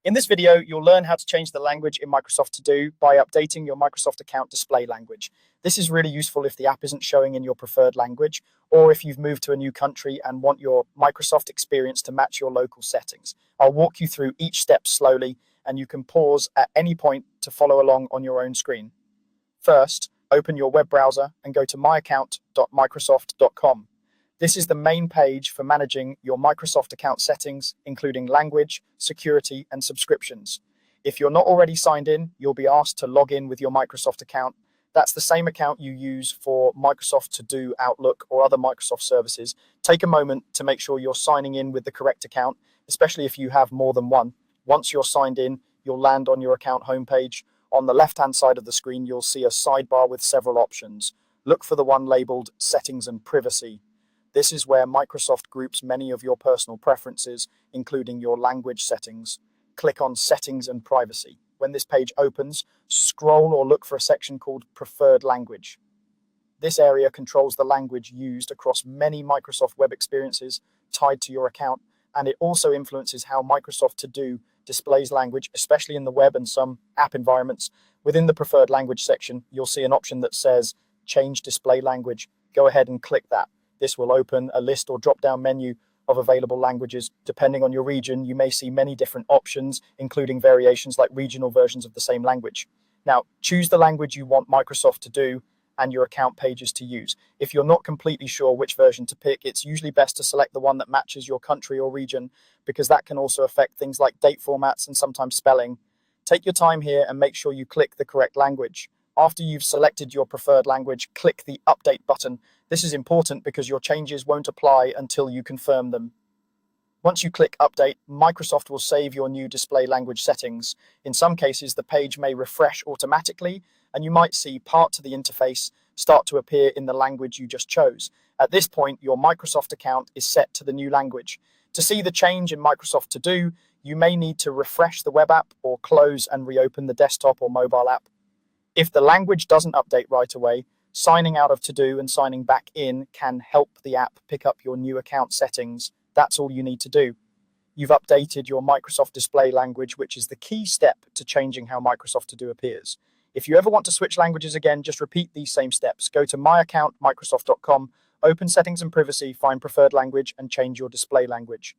In this video, you'll learn how to change the language in Microsoft To Do by updating your Microsoft account display language. This is really useful if the app isn't showing in your preferred language, or if you've moved to a new country and want your Microsoft experience to match your local settings. I'll walk you through each step slowly, and you can pause at any point to follow along on your own screen. First, open your web browser and go to myaccount.microsoft.com. This is the main page for managing your Microsoft account settings, including language, security, and subscriptions. If you're not already signed in, you'll be asked to log in with your Microsoft account. That's the same account you use for Microsoft To Do, Outlook, or other Microsoft services. Take a moment to make sure you're signing in with the correct account, especially if you have more than one. Once you're signed in, you'll land on your account homepage. On the left-hand side of the screen, you'll see a sidebar with several options. Look for the one labeled Settings and Privacy. This is where Microsoft groups many of your personal preferences, including your language settings. Click on Settings and Privacy. When this page opens, scroll or look for a section called Preferred Language. This area controls the language used across many Microsoft web experiences tied to your account, and it also influences how Microsoft To Do displays language, especially in the web and some app environments. Within the Preferred Language section, you'll see an option that says Change Display Language. Go ahead and click that. This will open a list or drop-down menu of available languages. Depending on your region, you may see many different options, including variations like regional versions of the same language. Now, choose the language you want Microsoft To Do and your account pages to use. If you're not completely sure which version to pick, it's usually best to select the one that matches your country or region, because that can also affect things like date formats and sometimes spelling. Take your time here and make sure you click the correct language. After you've selected your preferred language, click the Update button. This is important because your changes won't apply until you confirm them. Once you click Update, Microsoft will save your new display language settings. In some cases, the page may refresh automatically, and you might see parts of the interface start to appear in the language you just chose. At this point, your Microsoft account is set to the new language. To see the change in Microsoft To Do, you may need to refresh the web app or close and reopen the desktop or mobile app. If the language doesn't update right away, signing out of To Do and signing back in can help the app pick up your new account settings. That's all you need to do. You've updated your Microsoft display language, which is the key step to changing how Microsoft To Do appears. If you ever want to switch languages again, just repeat these same steps. Go to myaccount.microsoft.com, open Settings and Privacy, find Preferred Language, and change your display language.